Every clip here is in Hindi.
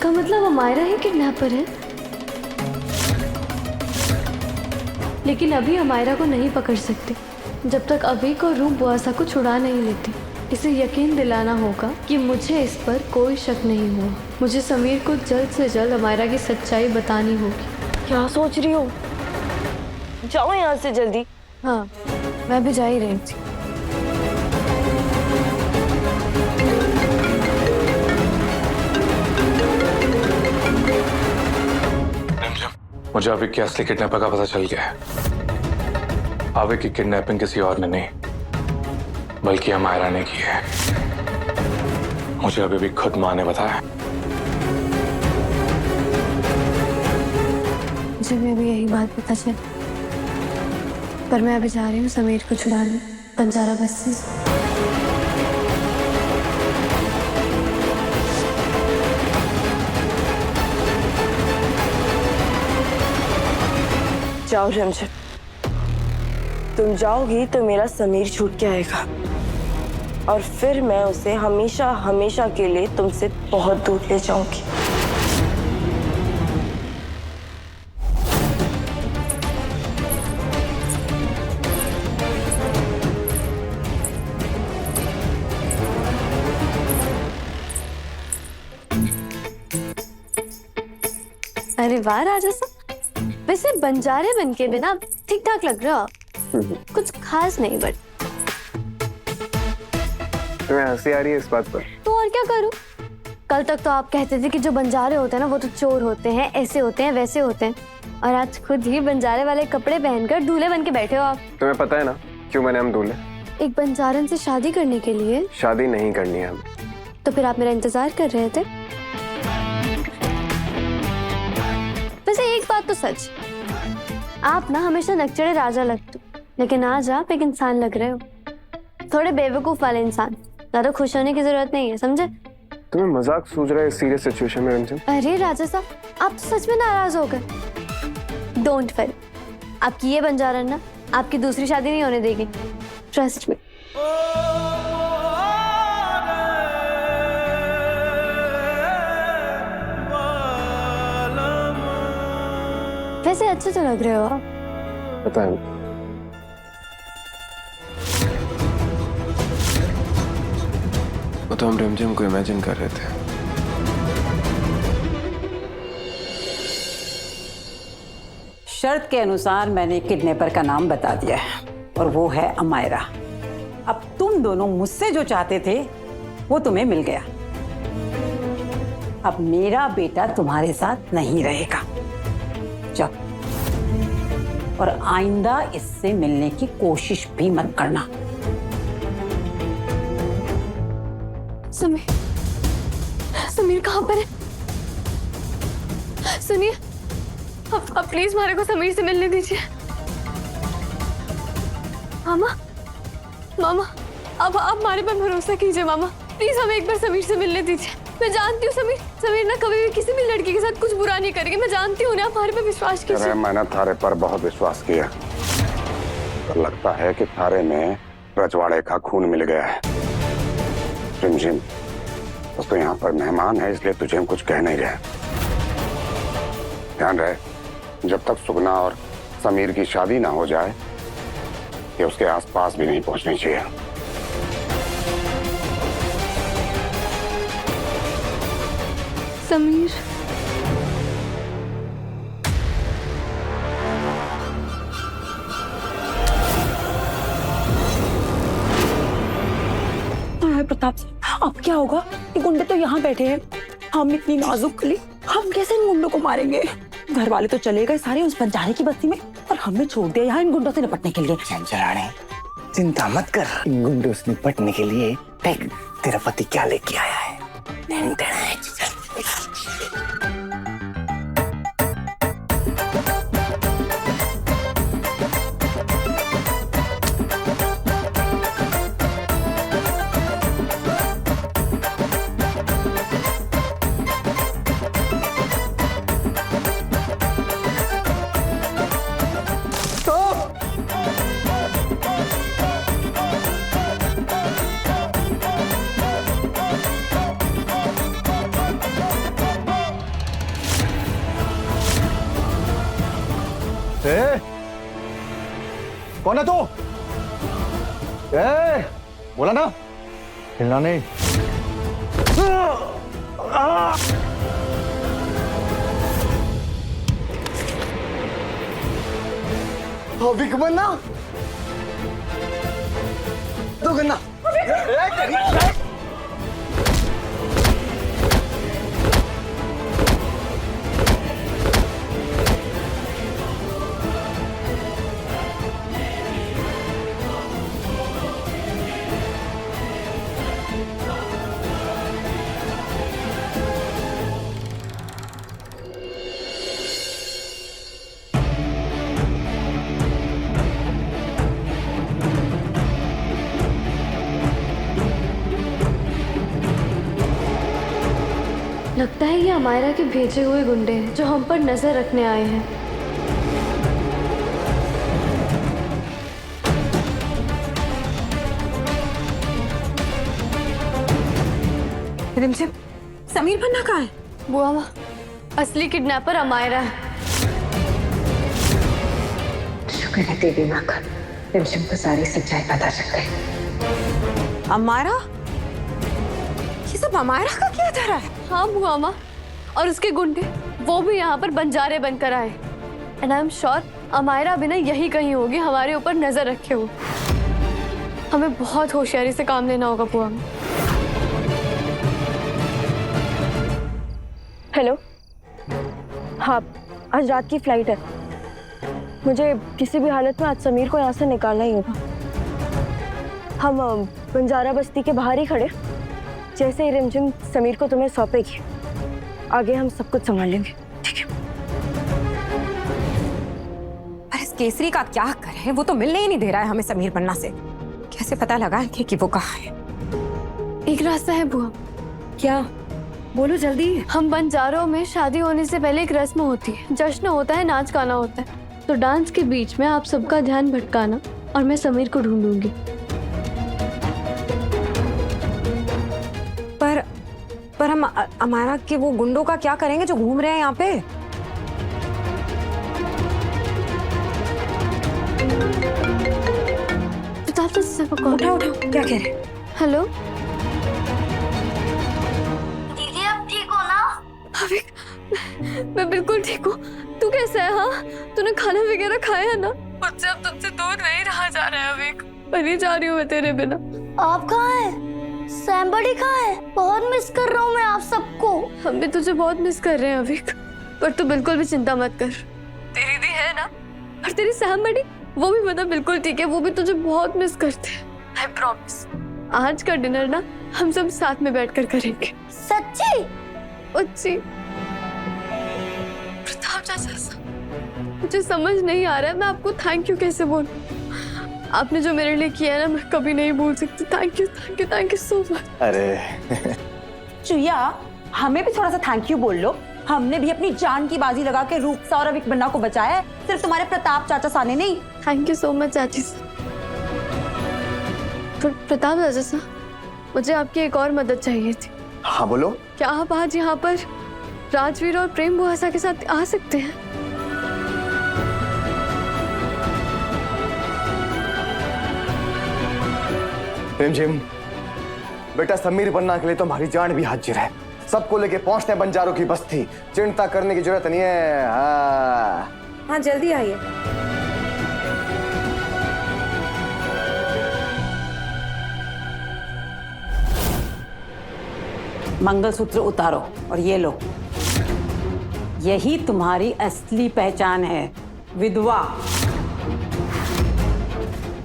इसका मतलब अमायरा ही किडनैपर है। लेकिन अभी अमायरा को नहीं पकड़ सकते जब तक अभी को रूप बुआसा को छुड़ा नहीं लेती। इसे यकीन दिलाना होगा कि मुझे इस पर कोई शक नहीं हुआ। मुझे समीर को जल्द से जल्द अमायरा की सच्चाई बतानी होगी। क्या सोच रही हो? जाओ यहाँ से जल्दी। हाँ, मैं भी जा ही रही थी। मुझे अभी की असली किडनैपर का पता चल गया है। अभी की किडनैपिंग किसी और ने नहीं बल्कि अमायरा ने की है। मुझे अभी भी खुद माँ ने बताया। मुझे भी अभी यही बात पता चली, पर मैं अभी जा रही हूँ समीर को छुड़ाने बंजारा बस्ती से। जाओ रमजन, तुम जाओगी तो मेरा समीर छूट के आएगा और फिर मैं उसे हमेशा हमेशा के लिए तुमसे बहुत दूर ले जाऊंगी। अरे वाह राजा साहब, वैसे बंजारे बनके भी ना ठीक ठाक लग रहे हो आप। कुछ खास नहीं, बट तुम्हें हंसी आ रही है इस बात पर? तो और क्या करूं? कल तक तो आप कहते थे कि जो बंजारे होते हैं ना वो तो चोर होते हैं, ऐसे होते हैं, वैसे होते हैं, और आज खुद ही बंजारे वाले कपड़े पहनकर दूल्हे बन के बैठे हो आप। तुम्हें पता है ना क्यों मैंने हम दूल्हे? एक बंजारन से शादी करने के लिए। शादी नहीं करनी है हमें। तो फिर आप मेरा इंतजार कर रहे थे? वैसे एक बात तो सच, आप ना हमेशा नकचढ़े राजा लगते हो, लेकिन आज आप एक इंसान लग रहे हो, थोड़े बेवकूफ वाले इंसान। ज्यादा खुश होने की जरूरत नहीं है, समझे? तुम्हें मजाक सूझ रहा है इस सीरियस सिचुएशन में रंजन? अरे राजा साहब, आप तो सच में नाराज हो गए। डोंट वरी, आपकी ये बंजारन ना आपकी दूसरी शादी नहीं होने देगी, ट्रस्ट मी। वैसे अच्छे तो लग रहे हो आप। पता है, वो तो हम रिमझिम को इमेजिन कर रहे थे। शर्त के अनुसार मैंने किडनैपर का नाम बता दिया है और वो है अमायरा। अब तुम दोनों मुझसे जो चाहते थे वो तुम्हें मिल गया। अब मेरा बेटा तुम्हारे साथ नहीं रहेगा, जाओ, और आइंदा इससे मिलने की कोशिश भी मत करना। समीर, समीर कहाँ पर है? सुनिए, अब प्लीज मारे को समीर से मिलने दीजिए। मामा, मामा, अब आप हमारे पर भरोसा कीजिए मामा, प्लीज हमें एक बार समीर से मिलने दीजिए। मैं जानती हूँ समीर ना कभी भी किसी भी लड़की के साथ कुछ बुरा नहीं करेगी, मैं जानती हूँ ना, आप हमारे पर विश्वास कीजिए। मैंने थारे पर बहुत विश्वास किया, तो लगता है कि थारे में रजवाड़े का खून मिल गया है। रिमझिम, तो यहाँ पर मेहमान है इसलिए तुझे हम कुछ कह नहीं रहे। ध्यान रहे, जब तक सुगना और समीर की शादी ना हो जाए कि उसके आसपास भी नहीं पहुंचनी चाहिए। समीर, प्रताप सिंह, अब क्या होगा? ये गुंडे तो यहाँ बैठे हैं, हम इतनी नाजुक कली, हम कैसे इन गुंडों को मारेंगे? घर वाले तो चले गए सारे उस बंजारे की बस्ती में, और हमें छोड़ दिया यहाँ इन गुंडों से निपटने के लिए। रानी, चिंता मत कर, इन गुंडों से निपटने के लिए देख तेरा पति क्या लेके आया है। ए, कौन है तू? ए, बोला ना, हिलना नहीं। अभी बनना तो करना। लगता है ये अमायरा के भेजे हुए गुंडे हैं जो हम पर नजर रखने आए हैं। रिमझिम, समीर भन्ना कहाँ है? बुआ माँ, असली किडनैपर अमायरा है। शुक्र है देवी माँ का, रिमझिम को सारी सच्चाई पता चल गई। अमायरा? ये सब अमायरा का किया जा रहा है? हाँ बुआ माँ, और उसके गुंडे वो भी यहाँ पर बंजारे बनकर आए। And I am sure Amayra भी ना यही कहीं होगी हमारे ऊपर नजर रखे हुए। हमें बहुत होशियारी से काम लेना होगा बुआ माँ। हेलो, हाँ आज रात की फ्लाइट है। मुझे किसी भी हालत में आज समीर को यहाँ से निकालना ही होगा। हम बंजारा बस्ती के बाहर ही खड़े, जैसे ही रिमझिम समीर को तुम्हें सौंपेगी आगे हम सब कुछ संभाल लेंगे, ठीक है? पर इस केसरी का क्या करे, वो तो मिलने ही नहीं दे रहा है हमें समीर पन्ना से। कैसे पता लगाएंगे कि वो कहाँ है? एक रास्ता है बुआ। क्या? बोलो जल्दी। हम बंजारों में शादी होने से पहले एक रस्म होती है, जश्न होता है, नाच गाना होता है। तो डांस के बीच में आप सबका ध्यान भटकाना और मैं समीर को ढूंढूंगी। पर हम अमायरा के वो गुंडों का क्या करेंगे जो घूम रहे हैं यहाँ पे? उठाओ, क्या कह रहे? हेलो दीदी, आप ठीक हो ना? अभी मैं बिल्कुल ठीक हूँ। तू कैसा है? हाँ, तूने खाना वगैरह खाया है ना? मुझसे अब तुझसे दूर नहीं रहा जा रहा है अभी। बनी जा रही हूँ मैं तेरे बिना। आप कहाँ हैं? सैम्बडी कहाँ है? बहुत मिस कर रहा हूँ मैं आप सबको। हम भी तुझे बहुत मिस कर रहे हैं अविक, पर तू बिल्कुल भी चिंता मत कर। तेरी दी है ना, और तेरी सैम्बडी वो भी पता बिल्कुल ठीक है, वो भी तुझे बहुत मिस करते हैं। आई प्रॉमिस, आज का डिनर ना हम सब साथ में बैठकर करेंगे। सच्ची? सच्ची। प्रताप चाचा, मुझे समझ नहीं आ रहा है मैं आपको थैंक यू कैसे बोलूं। आपने जो मेरे लिए किया है ना, मैं कभी नहीं भूल सकती। Thank you, thank you, thank you so much. अरे चुया, हमें भी थोड़ा सा थैंक यू बोल लो। हमने भी अपनी जान की बाजी लगा के रूपसा और अविक बन्ना को बचाया है, सिर्फ तुम्हारे प्रताप चाचा साने नहीं। थैंक यू सो मच चाची। प्रताप चाचा सा, मुझे आपकी एक और मदद चाहिए थी। हाँ बोलो। क्या आप आज यहाँ पर राजवीर और प्रेम बुआसा के साथ आ सकते हैं? रिमझिम, बेटा समीर बनना के लिए तो हमारी जान भी हाजिर है। सबको लेके पहुंचते हैं बंजारों की बस्ती। चिंता करने की जरूरत नहीं है। हाँ जल्दी आइए। मंगलसूत्र उतारो और ये लो, यही तुम्हारी असली पहचान है, विधवा।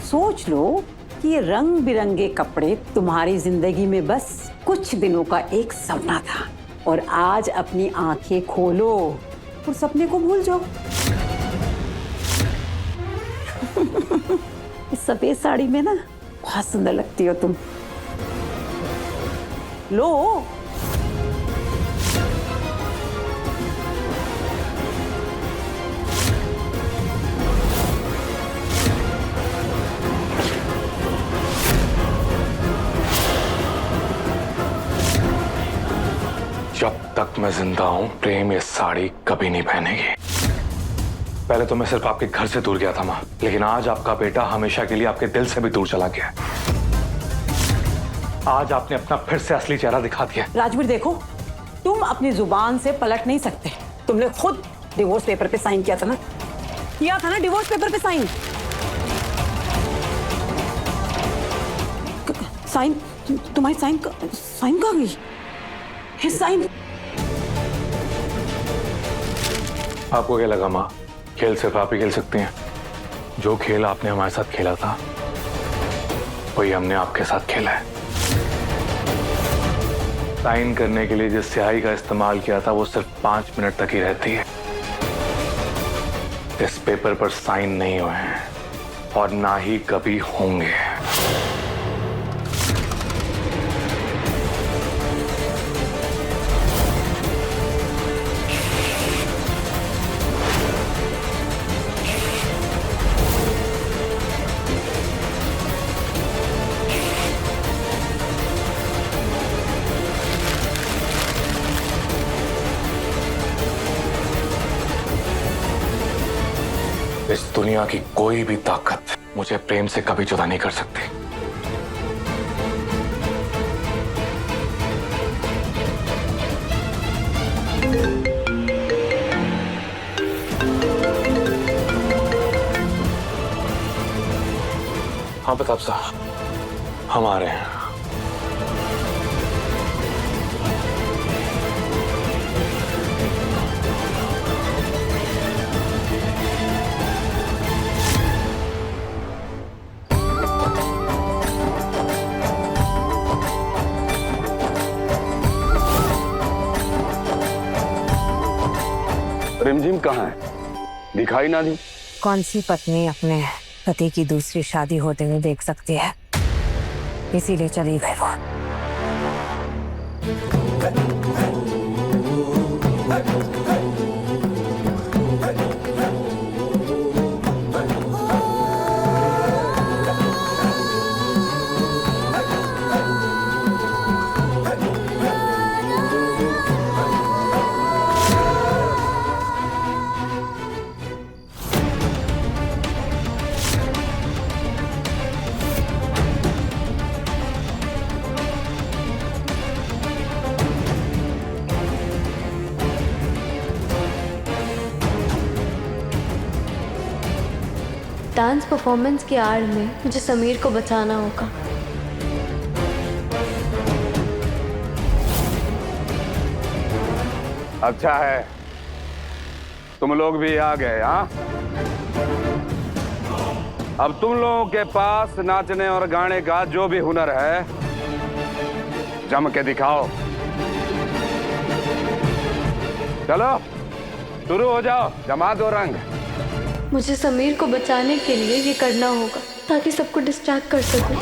सोच लो कि ये रंग बिरंगे कपड़े तुम्हारी जिंदगी में बस कुछ दिनों का एक सपना था, और आज अपनी आंखें खोलो और सपने को भूल जाओ। इस सफेद साड़ी में ना बहुत सुंदर लगती हो तुम। लो, जब तक मैं जिंदा हूं प्रेम ये साड़ी कभी नहीं पहनेगी। पहले तो मैं सिर्फ आपके घर से दूर गया था माँ, लेकिन आज आपका बेटा हमेशा के लिए आपके दिल से भी दूर चला गया है। आज आपने अपना फिर से असली चेहरा दिखा दिया। राजवीर देखो, तुम अपनी जुबान से पलट नहीं सकते। तुमने खुद डिवोर्स पेपर पे साइन किया था ना, डिवोर्स पेपर पे साइन। साइन, तुम्हारी साइन कहाँ गई? साइन। आपको क्या लगा माँ, खेल सिर्फ आप ही खेल सकती हैं? जो खेल आपने हमारे साथ खेला था वही हमने आपके साथ खेला है। साइन करने के लिए जिस स्याही का इस्तेमाल किया था वो सिर्फ 5 मिनट तक ही रहती है। इस पेपर पर साइन नहीं हुए हैं और ना ही कभी होंगे। इस दुनिया की कोई भी ताकत मुझे प्रेम से कभी जुदा नहीं कर सकती। हाँ प्रताप साहब, हम आ रहे हैं। रिमझिम कहाँ है? दिखाई ना दी। कौन सी पत्नी अपने पति की दूसरी शादी होते हुए देख सकती है? इसीलिए चली गई वो। डांस परफॉर्मेंस की आड़ में मुझे समीर को बचाना होगा। अच्छा है तुम लोग भी आ गए। हाँ, अब तुम लोगों के पास नाचने और गाने का जो भी हुनर है जम के दिखाओ। चलो शुरू हो जाओ, जमा दो रंग। मुझे समीर को बचाने के लिए ये करना होगा ताकि सबको डिस्ट्रैक्ट कर सकूं।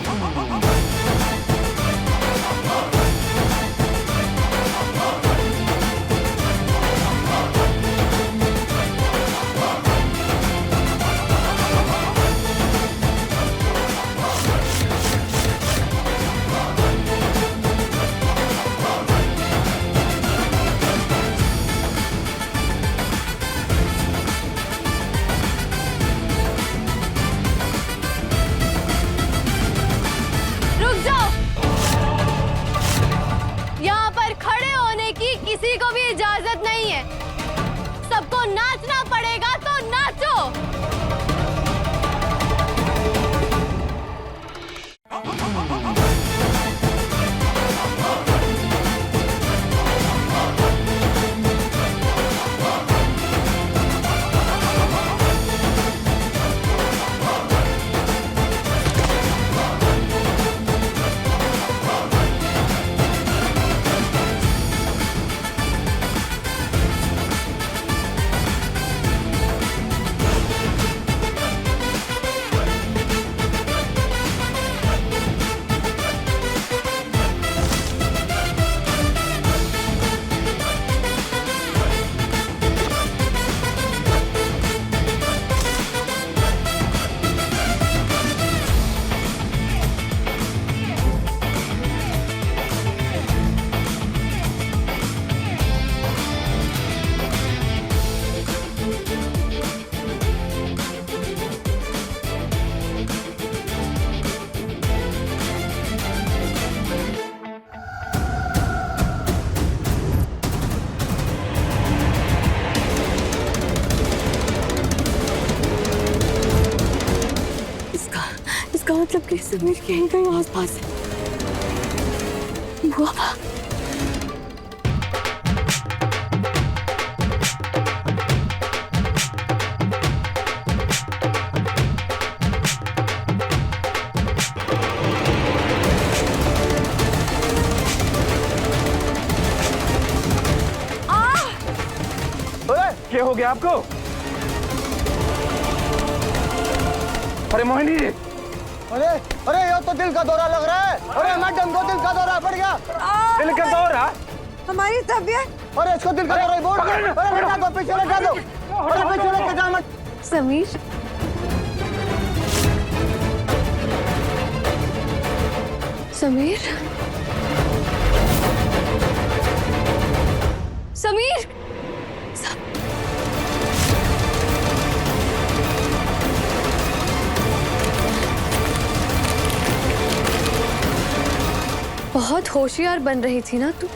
मतलब कि समीर कहीं कहीं आसपास है। बुआ, क्या हो गया आपको? अरे मोहिनी, अरे अरे ये तो दिल का दौरा लग रहा है। अरे मैडम को दिल का दौरा पड़ गया। दिल का दौरा? हमारी तबीयत। अरे इसको दिल का दौरा बोल। अरे लेटा दो, पीछे लेटा दो। अरे पीछे लेके जा मत। समीर, समीर, समीर, बहुत होशियार बन रही थी ना तू।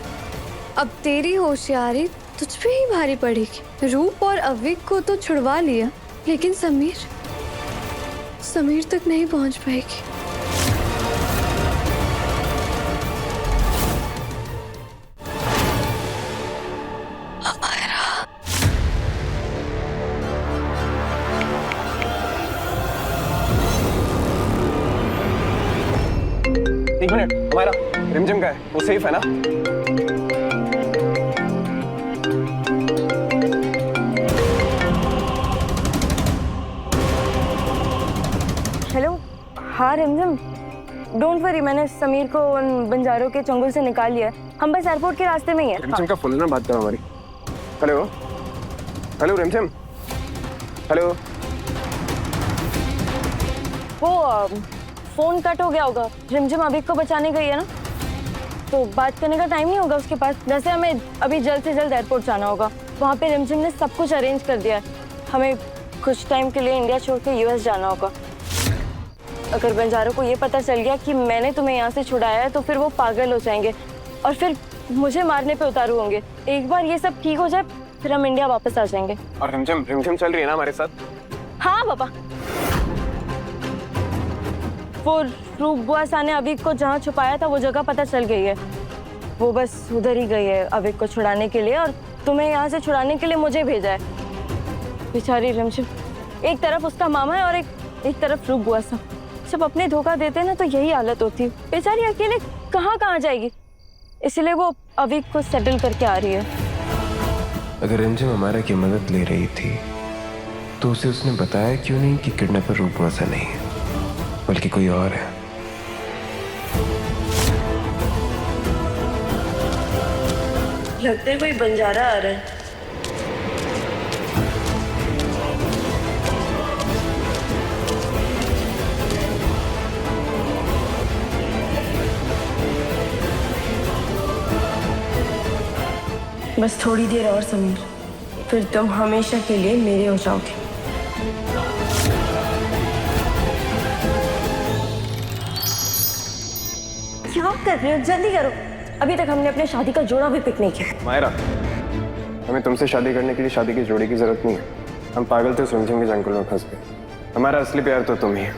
अब तेरी होशियारी तुझ पे ही भारी पड़ेगी। रूप और अविक को तो छुड़वा लिया, लेकिन समीर तक नहीं पहुंच पाएगी। एक मिनट, हमारा रिमझिम का है, वो सेफ है ना? हेलो, हाँ रिमझिम, डोंट वरी, मैंने समीर को उन बंजारों के चंगुल से निकाल लिया है। हम बस एयरपोर्ट के रास्ते में ही है। रिमझिम का फुल ना बात करो हमारी। हेलो हेलो रिमझिम, हेलो। वो फोन कट हो गया होगा। रिमझिम अभी को बचाने गई है ना, तो बात करने का टाइम नहीं होगा उसके पास। वैसे हमें अभी जल्द से जल्द एयरपोर्ट जाना होगा। वहाँ पे रिमझिम ने सब कुछ अरेंज कर दिया है। हमें कुछ टाइम के लिए इंडिया छोड़ के यूएस जाना होगा। अगर बंजारों को ये पता चल गया कि मैंने तुम्हें यहाँ से छुड़ाया है, तो फिर वो पागल हो जाएंगे और फिर मुझे मारने पे उतारू होंगे। एक बार ये सब ठीक हो जाए, फिर हम इंडिया वापस आ जाएंगे। और रिमझिम चल रही है ना हमारे साथ? हाँ पापा, वो रूप बुआ ने अविक को जहाँ छुपाया था वो जगह पता चल गई है। वो बस उधर ही गई है अविक को छुड़ाने के लिए, और तुम्हें यहाँ से छुड़ाने के लिए मुझे भेजा है। बेचारी रिमझिम, एक तरफ उसका मामा है और एक तरफ रूप बुआ। जब अपने धोखा देते हैं ना, तो यही हालत होती है। बेचारी अकेले कहाँ जाएगी, इसलिए वो अविक को सेटल करके आ रही है। अगर रिमझिम हमारा की मदद ले रही थी, तो उसे उसने बताया क्यों नहीं कि किडनैपर रूप वैसा नहीं है, बल्कि कोई और है। लगता है कोई बंजारा आ रहा है। बस थोड़ी देर और समीर, फिर तुम हमेशा के लिए मेरे हो जाओगे। क्या कर रहे हो? जल्दी करो, अभी तक हमने अपने शादी का जोड़ा भी पिक नहीं किया। मायरा, हमें तुमसे शादी करने के लिए शादी के जोड़े की जरूरत नहीं है। हम पागल थे, रिमझिम के जंगल में फंस गए। हमारा असली प्यार तो तुम ही है।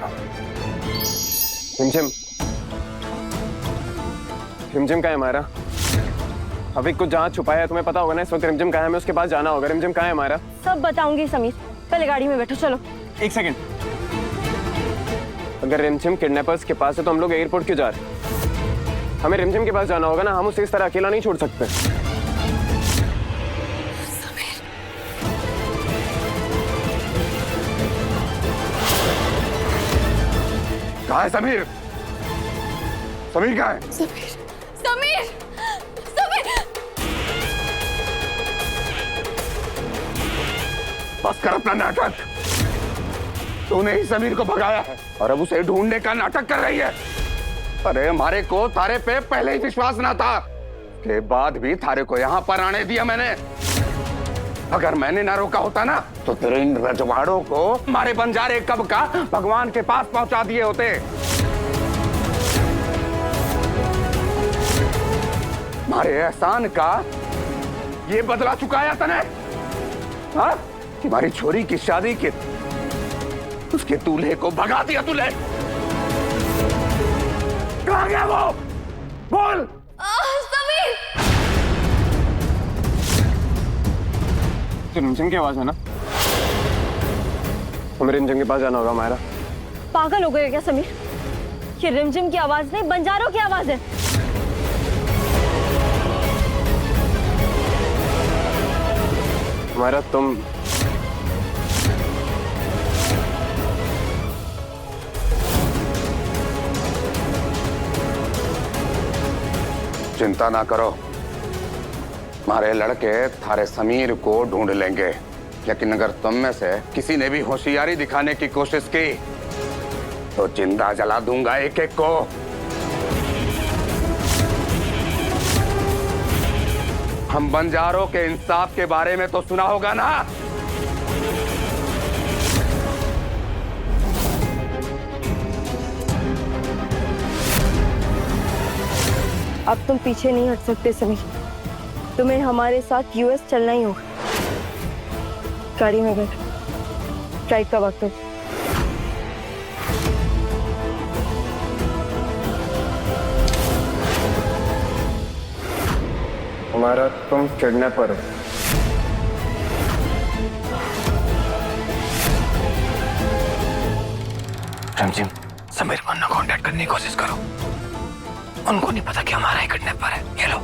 रिमझिम का है हमारा? अविक को जहाँ छुपाया है तुम्हें पता होगा ना। इस वक्त रिमझिम का है, हमें उसके पास जाना होगा। रिमझिम का है हमारा? सब बताऊंगी समीर, पहले गाड़ी में बैठो। चलो। एक सेकंड, अगर रिमझिम किडनैपर्स के पास है तो हम लोग एयरपोर्ट क्यों जा रहे हैं? हमें रिमझिम के पास जाना होगा ना, हम उसे इस तरह अकेला नहीं छोड़ सकते। कहाँ है समीर? समीर कहाँ है? समीर, समीर, समीर! बस कर अपना नाटक। तूने ही समीर को भगाया है और अब उसे ढूंढने का नाटक कर रही है। अरे हमारे को तारे पे पहले ही विश्वास ना था, के बाद भी थारे को यहाँ पर आने दिया मैंने। अगर मैंने ना रोका होता ना, तो तेरे इन रजवाड़ों को हमारे बंजारे कब का भगवान के पास पहुंचा दिए होते। हमारे एहसान का ये बदला चुकाया तने? हाँ? हमारी छोरी की शादी के उसके दूल्हे को भगा दिया तूने। कहाँ गया वो? बोल। समीर! रिमझिम की आवाज है ना? हमें रिमझिम के पास जाना होगा मायरा। पागल हो गए क्या समीर? ये रिमझिम की आवाज नहीं, बंजारों की आवाज है। मायरा तुम चिंता ना करो, हमारे लड़के थारे समीर को ढूंढ लेंगे। लेकिन अगर तुम में से किसी ने भी होशियारी दिखाने की कोशिश की तो जिंदा जला दूंगा एक एक को। हम बंजारों के इंसाफ के बारे में तो सुना होगा ना? अब तुम पीछे नहीं हट सकते समीर, तुम्हें हमारे साथ यूएस चलना ही होगा। गाड़ी में बैठ, फ्लाइट का वक्त हो। हमारा तुम किडनैपर हो। रिमझिम, समीर वन्ना कांटेक्ट करने की कोशिश करो। उनको नहीं पता कि हमारा ही किडनैपर है। ये लो।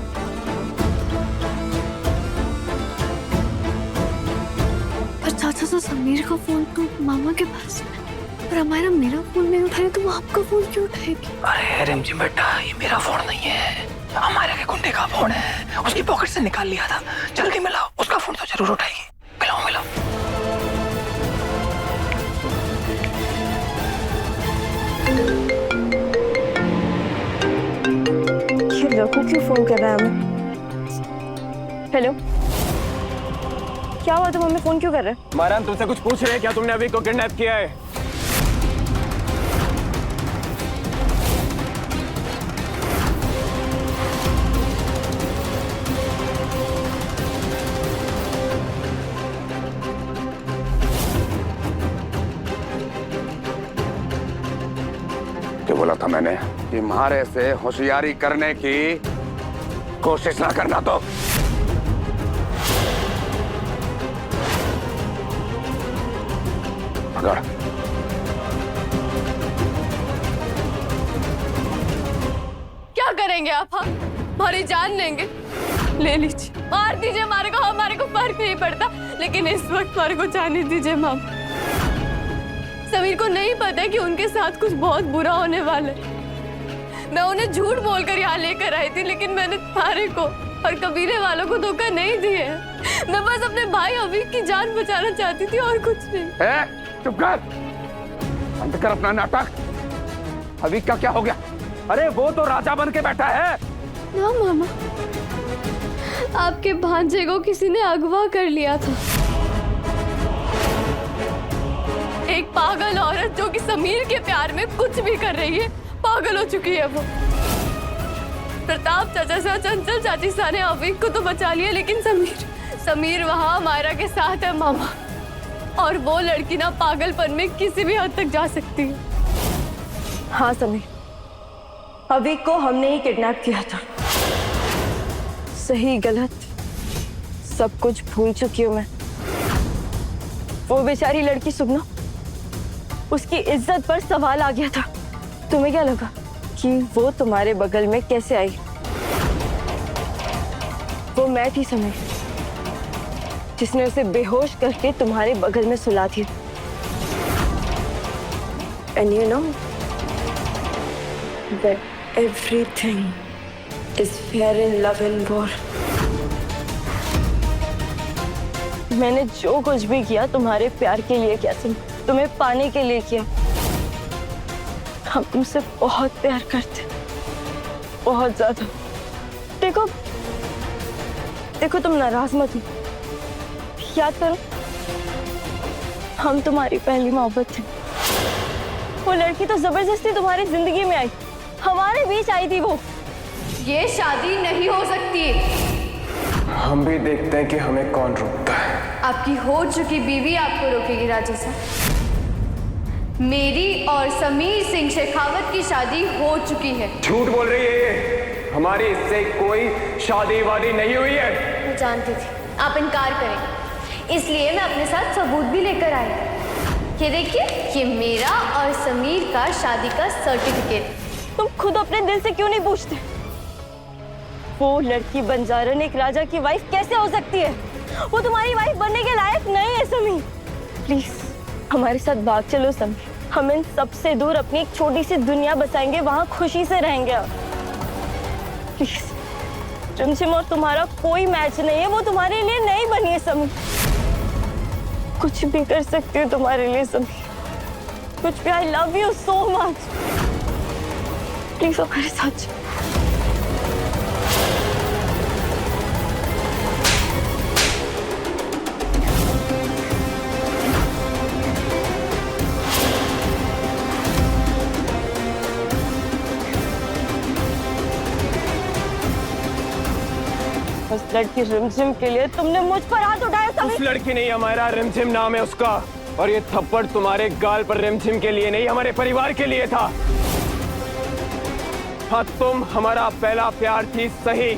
पर चाचा तो समीर का फोन तो मामा के पास है, पर हमारा मेरा फोन नहीं उठाए तो वो आपका फोन क्यों उठाएगी? अरे रिमझिम बेटा, ये मेरा फोन नहीं है, हमारे के गुंडे का फोन है। उसकी पॉकेट से निकाल लिया था। जल्दी मिलाओ, उसका फोन तो जरूर उठाएगी। मिलाओ मिलाओ। ये रघु क्यों फोन कर रहा है हमें? हेलो, क्या हुआ? तुम हमें फोन क्यों कर रहे हो? मायरा हम तुमसे कुछ पूछ रहे हैं। क्या तुमने अभी को किडनैप किया है? क्या बोला था मैंने कि मारे से होशियारी करने की कोशिश ना करना। तो अगर क्या करेंगे आप? हाँ, हमारी जान लेंगे? ले लीजिए, मार दीजिए हमारे को फर्क नहीं पड़ता, लेकिन इस वक्त हमारे को जाने दीजिए माम। समीर को नहीं पता है कि उनके साथ कुछ बहुत बुरा होने वाला है। मैं उन्हें झूठ बोलकर यहाँ लेकर आई थी, लेकिन मैंने थारे को और कबीले वालों को धोखा नहीं दिए। मैं बस अपने भाई अवीक की जान बचाना चाहती थी और कुछ नहीं। चुप कर, बंद कर अपना नाटक। अवीक का क्या हो गया? अरे वो तो राजा बन के बैठा है। ना मामा, आपके भांजे को किसी ने अगवा कर लिया था। एक पागल औरत जो कि समीर के प्यार में कुछ भी कर रही है, पागल हो चुकी है वो। प्रताप चाचा सा, चंचल चाची सा ने अवीक को तो बचा लिया, लेकिन समीर वहां मायरा के साथ है मामा। और वो लड़की ना पागलपन में किसी भी हद तक जा सकती है। हाँ समीर, अवीक को हमने ही किडनैप किया था। सही गलत सब कुछ भूल चुकी हूँ मैं। वो बेचारी लड़की सुगना, उसकी इज्जत पर सवाल आ गया था। तुम्हें क्या लगा कि वो तुम्हारे बगल में कैसे आई? वो मैं थी समीर, जिसने उसे बेहोश करके तुम्हारे बगल में सुला दिया। And you know that everything is fair in love and war. मैंने जो कुछ भी किया तुम्हारे प्यार के लिए किया, तुम्हें पाने के लिए किया। हम तुमसे बहुत प्यार करते, बहुत ज्यादा। देखो तुम नाराज मत हो। याद करो, हम तुम्हारी पहली मोहब्बत थे। वो लड़की तो जबरदस्ती तुम्हारी जिंदगी में आई, हमारे बीच आई थी वो। ये शादी नहीं हो सकती। हम भी देखते हैं कि हमें कौन रोकता है। आपकी हो चुकी बीवी आपको रोकेगी राजा साहब। मेरी और समीर सिंह शेखावत की शादी हो चुकी है। झूठ बोल रही है ये। हमारी इससे कोई शादी वादी नहीं हुई है। मैं जानती थी आप इनकार करेंगे, इसलिए मैं अपने साथ सबूत भी लेकर आई। ये देखिए, ये मेरा और समीर का शादी का सर्टिफिकेट। तुम खुद अपने दिल से क्यों नहीं पूछते? वो लड़की बंजारन एक राजा की वाइफ कैसे हो सकती है? वो तुम्हारी वाइफ बनने के लायक नहीं है समीर। प्लीज हमारे साथ भाग चलो समीर। हम इन सबसे दूर अपनी एक छोटी सी दुनिया बसाएंगे, वहां खुशी से रहेंगे। प्लीज, रिमझिम और तुम्हारा कोई मैच नहीं है, वो तुम्हारे लिए नहीं बनी है समीर। कुछ भी कर सकती हूँ तुम्हारे लिए समीर, कुछ भी। I love you so much. Please हमारे साथ चलो। उस लड़की रिमझिम के लिए तुमने मुझ पर हाथ उठाया समीर। उस लड़की नहीं, हमारा रिमझिम नाम है उसका। और ये थप्पड़ तुम्हारे गाल पर रिमझिम के लिए नहीं, हमारे परिवार के लिए था। हाँ, तुम हमारा पहला प्यार थी, सही।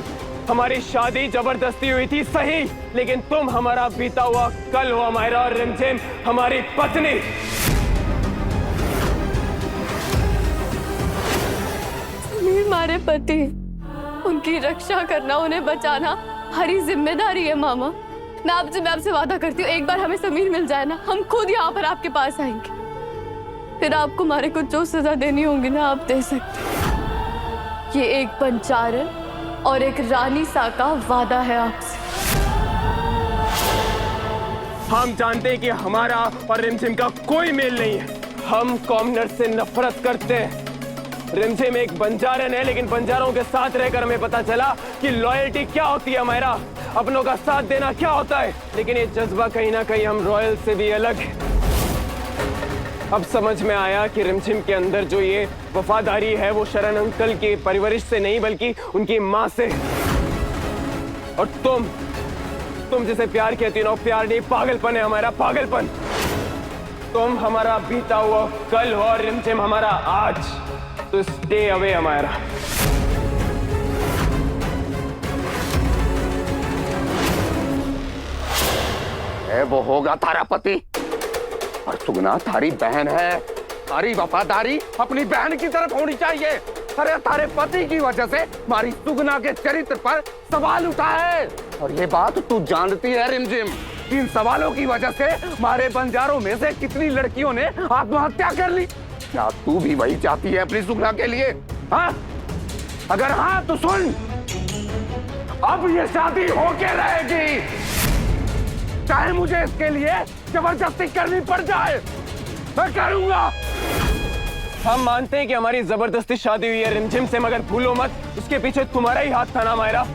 हमारी शादी जबरदस्ती हुई थी, सही। लेकिन तुम हमारा बीता हुआ कल हो, हमारा और रिमझिम हमारी पत्नी। समीर हमारे पति, उनकी रक्षा करना, उन्हें बचाना हमारी जिम्मेदारी है मामा। मैं आपसे वादा करती हूँ, एक बार हमें समीर मिल जाए ना, हम खुद यहाँ पर आपके पास आएंगे। फिर आपको हमारे को जो सजा देनी होगी ना, आप दे सकते। ये एक बंजारन और एक रानी सा का वादा है आपसे। हम जानते हैं कि हमारा और रिमझिम का कोई मेल नहीं है। हम कॉमनर से नफरत करते हैं। रिमझिम एक बंजारन है, लेकिन बंजारों के साथ रहकर हमें पता चला कि लॉयल्टी क्या होती है, हमारा अपनों का साथ देना क्या होता है। लेकिन ये जज्बा कहीं ना कहीं हम रॉयल से भी अलग है। अब समझ में आया कि रिमझिम के अंदर जो ये वफादारी है वो शरण अंकल की परवरिश से नहीं, बल्कि उनकी माँ से। और तुम जिसे प्यार कहती हो ना, प्यार नहीं, पागलपन है हमारा, पागलपन। तुम हमारा बीता हुआ कल हो और रिमझिम हमारा आज। तो स्टे अवे हमारा। वो होगा तारा पति, और सुगना थारी बहन है। तारी वफादारी अपनी बहन की तरफ होनी चाहिए। अरे तारे पति की वजह से हमारी सुगना के चरित्र पर सवाल उठा है, और ये बात तू जानती है रिमझिम। इन सवालों की वजह से हमारे बंजारों में से कितनी लड़कियों ने आत्महत्या कर ली। क्या तू भी वही चाहती है अपनी सुगना के लिए? हाँ, अगर हाँ तो सुन, अब ये शादी होके रहेगी, चाहे मुझे इसके लिए जबरदस्ती करनी पड़ जाए, मैं करूंगा। हम मानते हैं कि हमारी जबरदस्ती शादी हुई है रिमझिम से, मगर भूलो मत, उसके पीछे तुम्हारा ही हाथ था ना मायरा।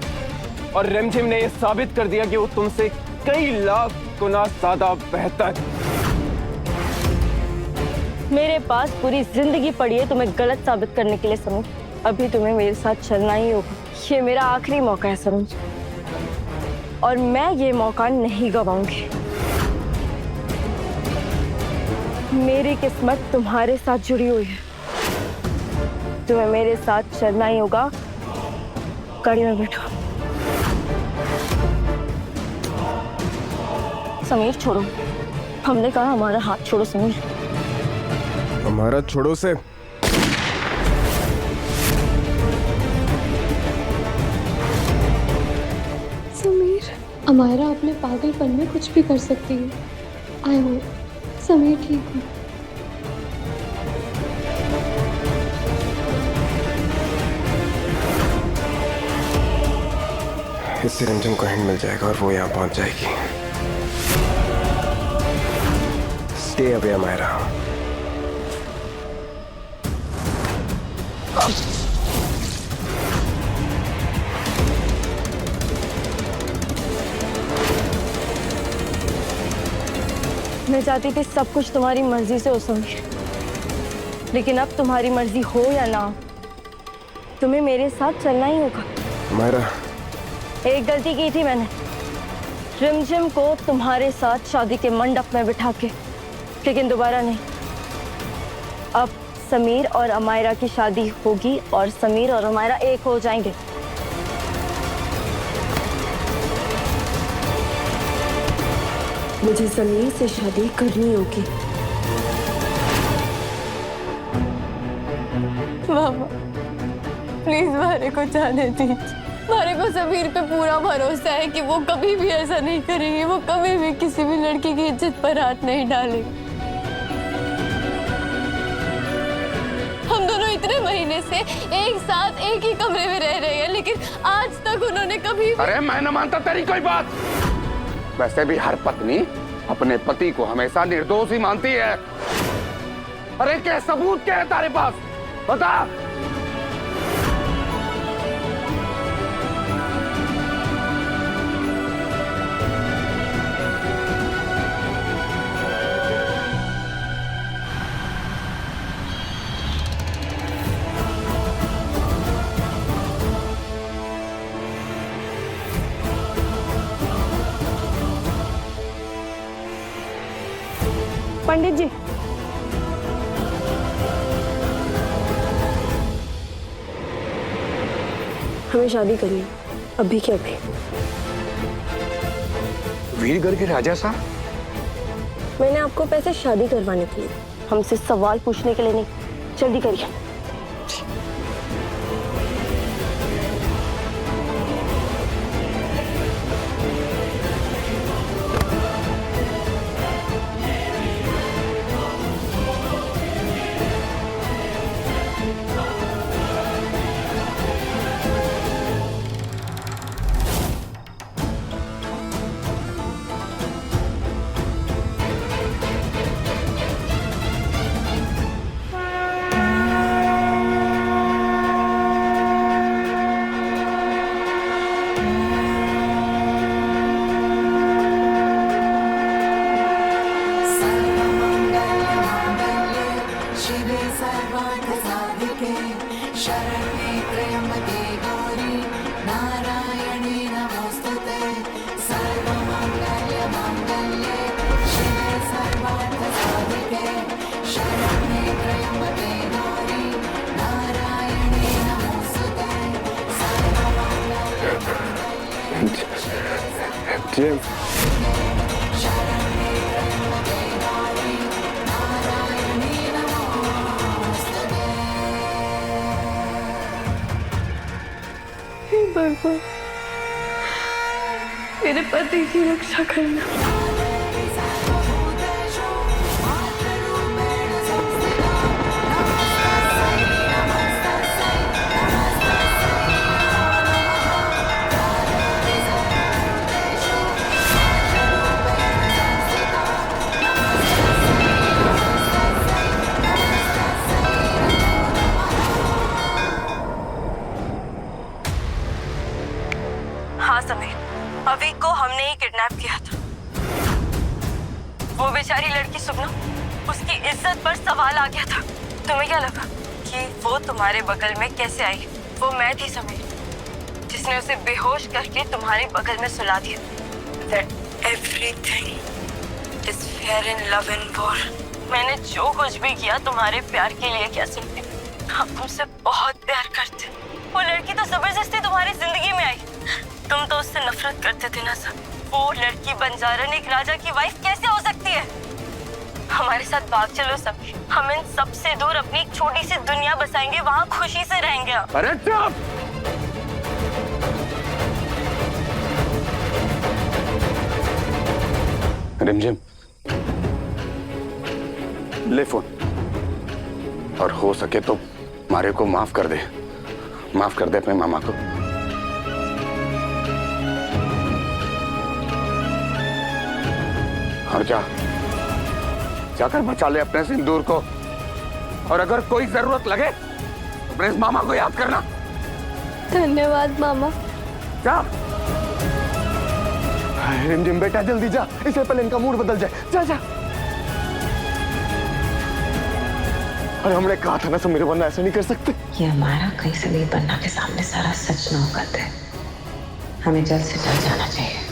और रिमझिम ने यह साबित कर दिया कि वो तुमसे कई लाख गुना ज्यादा बेहतर। मेरे पास पूरी जिंदगी पड़ी है तुम्हें गलत साबित करने के लिए समीर। अभी तुम्हें मेरे साथ चलना ही होगा। ये मेरा आखिरी मौका है समीर, और मैं ये मौका नहीं गवाऊंगी। मेरी किस्मत तुम्हारे साथ जुड़ी हुई है, तुम्हें मेरे साथ चलना ही होगा। गाड़ी में बैठो। समीर छोड़ो, हमने कहा हमारा हाथ छोड़ो समीर। हमारा छोड़ो से। समीर, अमायरा अपने पागलपन में कुछ भी कर सकती है। आई होप समीर ठीक हो। इससे रिमझिम को हिंट मिल जाएगा और वो यहाँ पहुंच जाएगी। स्टे अवे हमारा। मैं चाहती थी सब कुछ तुम्हारी मर्जी से हो समीर, लेकिन अब तुम्हारी मर्जी हो या ना हो, तुम्हें मेरे साथ चलना ही होगा। हमारा एक गलती की थी मैंने, रिमझिम को तुम्हारे साथ शादी के मंडप में बिठा के, लेकिन दोबारा नहीं। अब समीर और अमायरा की शादी होगी और समीर और अमायरा एक हो जाएंगे। मुझे समीर से शादी करनी होगी। मामा प्लीज मारे को जाने दीजिए। मारे को समीर पे पूरा भरोसा है कि वो कभी भी ऐसा नहीं करेंगे, वो कभी भी किसी भी लड़की की इज्जत पर हाथ नहीं डालेंगे। हम दोनों इतने महीने से एक साथ एक ही कमरे में रह रहे हैं, लेकिन आज तक उन्होंने कभी भी... अरे मैं न मानता तेरी कोई बात। वैसे भी हर पत्नी अपने पति को हमेशा निर्दोष ही मानती है। अरे क्या सबूत क्या है तारे पास, बता। पंडित जी, हमें शादी करनी है, अभी के अभी। वीरगढ़ के राजा साहब, मैंने आपको पैसे शादी करवाने के लिए, हमसे सवाल पूछने के लिए नहीं। जल्दी करिए। जिम, भगवान मेरे पति की रक्षा करना। हाँ समीर, अभी को हमने ही किडनैप किया था। वो बेचारी लड़की सुगना, उसकी इज्जत पर सवाल आ गया था। तुम्हें क्या लगा कि वो तुम्हारे बगल में कैसे आई? वो मैं थी समीर, जिसने उसे बेहोश करके तुम्हारे बगल में सुला दिया। That everything is fair in love and war। मैंने जो कुछ भी किया तुम्हारे प्यार के लिए किया समीर। हम तुमसे बहुत प्यार करते। वो लड़की तो जबरदस्ती तुम्हारी जिंदगी में आई। तुम तो उससे नफरत करते थे ना सब। वो लड़की बंजारन एक राजा की वाइफ कैसे हो सकती है? हमारे साथ भाग चलो सब। हम इन सब से दूर अपनी एक छोटी सी दुनिया बसाएंगे, वहाँ खुशी से रहेंगे। अरे चुप! रिमझिम, ले फोन और हो सके तो मारे को माफ कर दे। माफ कर दे अपने मामा को। और जाकर बचा ले अपने सिंदूर को। और अगर कोई जरूरत लगे तो अपने इस मामा को याद करना। धन्यवाद मामा। जा। रिमझिम बेटा जल्दी जा, इससे पहले इनका मूड बदल जाए। जा जा। अरे हमने कहा था ना समीर वरना ऐसा नहीं कर सकते। ये हमारा कहीं समीर बन्ना के सामने सारा सच न करते। हमें जल्द से जल्द जाना चाहिए।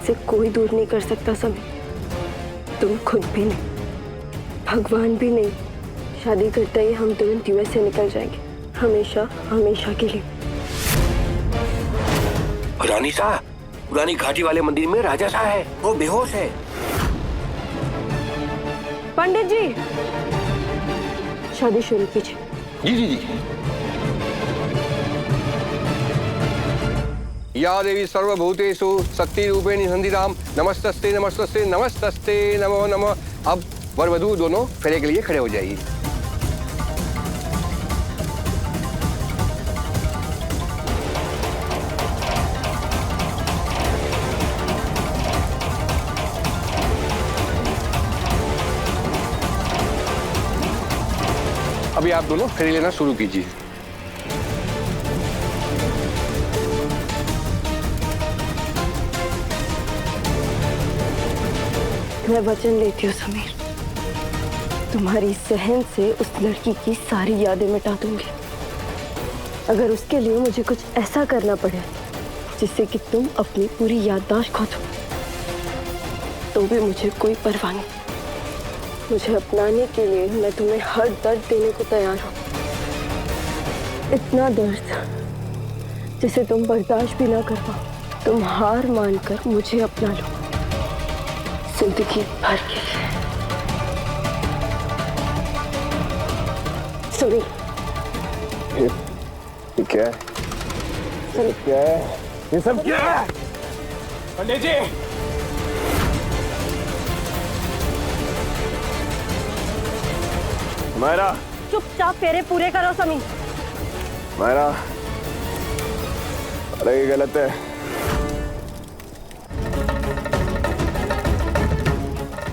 मुझसे कोई दूर नहीं कर सकता समीर, तुम खुद भी नहीं, भगवान भी नहीं। शादी करते ही हम तुरंत यूएस से निकल जाएंगे, हमेशा हमेशा के लिए। रानी साहब, पुरानी घाटी वाले मंदिर में राजा साहब है, वो बेहोश है। पंडित जी, शादी शुरू कीजिए। जी जी जी। या देवी सर्वभूतेषु शक्ति रूपेण संधिताम, नमस्तस्ते नमस्तस्ते नमस्तस्ते नमो नमः। अब वर वधू दोनों फेरे के लिए खड़े हो जाइए। अभी आप दोनों फेरे लेना शुरू कीजिए। मैं वचन लेती हूँ समीर, तुम्हारी सहन से उस लड़की की सारी यादें मिटा दूंगी। अगर उसके लिए मुझे कुछ ऐसा करना पड़े जिससे कि तुम अपनी पूरी याददाश्त खो दो, तो भी मुझे कोई परवाह नहीं। मुझे अपनाने के लिए मैं तुम्हें हर दर्द देने को तैयार हूँ, इतना दर्द जिसे तुम बर्दाश्त भी ना कर पाओ। तुम हार मानकर मुझे अपना लो, जिंदगी भर के लिए। समीर, ये क्या है? समीर, क्या है? ये सब क्या है? पंडित जी, मायरा, चुपचाप फेरे पूरे करो समीर। मायरा, अरे ये गलत है।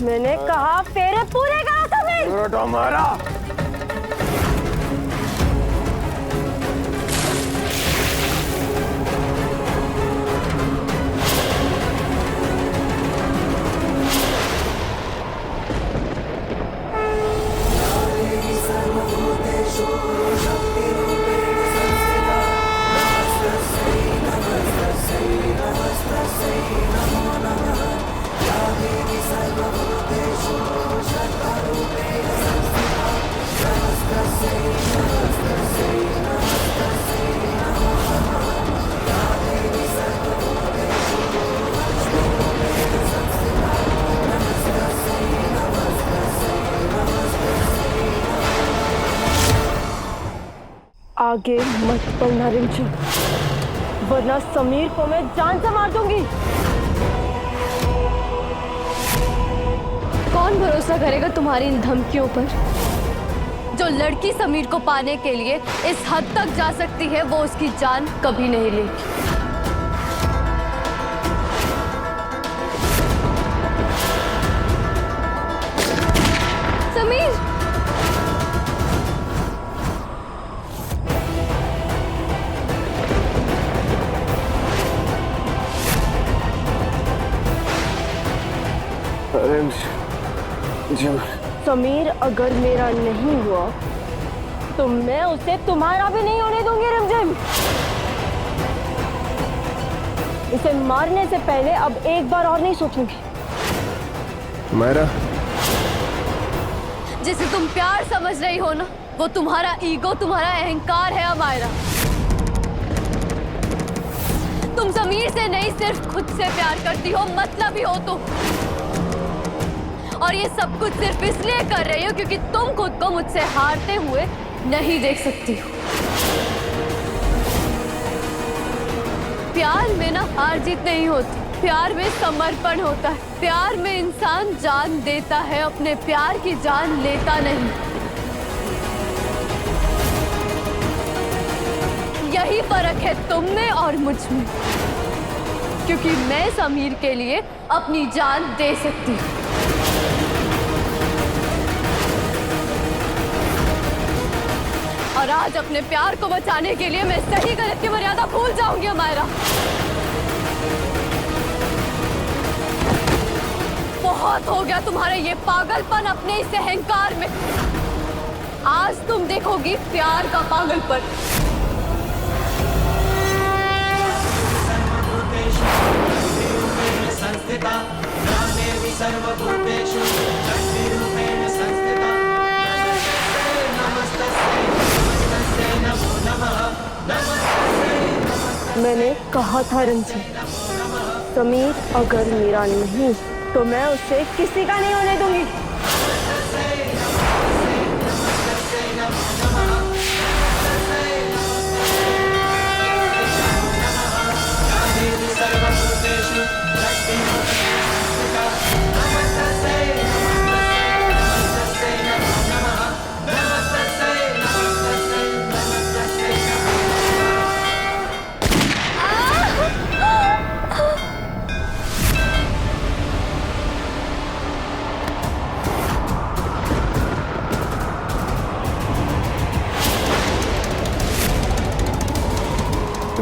मैंने कहा फेरे पूरे करो समीर। तो मारा। आगे मत बढ़ना रिमझिम, वरना समीर को मैं जान से मार दूंगी। कौन भरोसा करेगा तुम्हारी इन धमकियों पर? जो लड़की समीर को पाने के लिए इस हद तक जा सकती है, वो उसकी जान कभी नहीं लेगी। समीर, समीर अगर मेरा नहीं हुआ तो मैं उसे तुम्हारा भी नहीं होने दूंगी रिमझिम। इसे मारने से पहले अब एक बार और नहीं सोचूंगी। मायरा, जिसे तुम प्यार समझ रही हो ना, वो तुम्हारा ईगो, तुम्हारा अहंकार है अमायरा। तुम समीर से नहीं, सिर्फ खुद से प्यार करती हो, मतलबी हो तुम। और ये सब कुछ सिर्फ इसलिए कर रही हो क्योंकि तुम खुद को मुझसे हारते हुए नहीं देख सकती हो। प्यार में ना हार जीत नहीं होती, प्यार में समर्पण होता है। प्यार में इंसान जान देता है, अपने प्यार की जान लेता नहीं। यही फर्क है तुम में और मुझ में, क्योंकि मैं समीर के लिए अपनी जान दे सकती हूँ। और आज अपने प्यार को बचाने के लिए मैं सही गलत की मर्यादा भूल जाऊंगी अमायरा। बहुत हो गया तुम्हारा ये पागलपन अपने इस अहंकार में। आज तुम देखोगी प्यार का पागलपन। मैंने कहा था रिमझिम, समीर अगर मेरा नहीं तो मैं उसे किसी का नहीं होने दूंगी।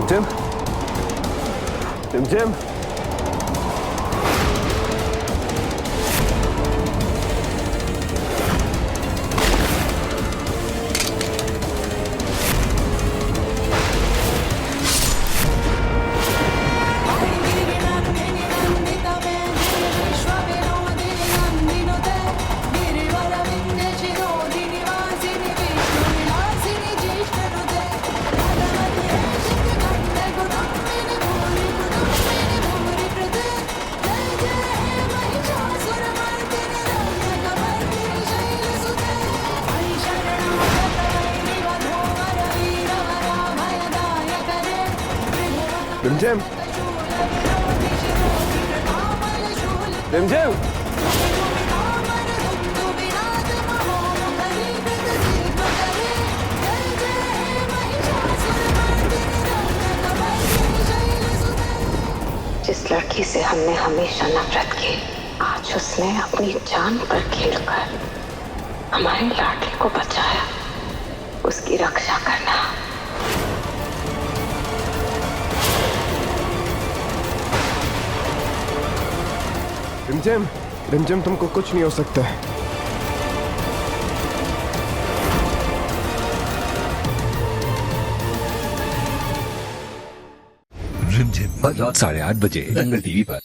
रिमझिम, रिमझिम, रिमझिम, रिमझिम, जिस लड़की से हमने हमेशा नफरत की, आज उसने अपनी जान पर खेलकर हमारे लाडले को बचाया। उसकी रक्षा करना रिमझिम, रिमझिम, तुमको कुछ नहीं हो सकता है। रिमझिम 8:30 बजे दंगल टीवी पर।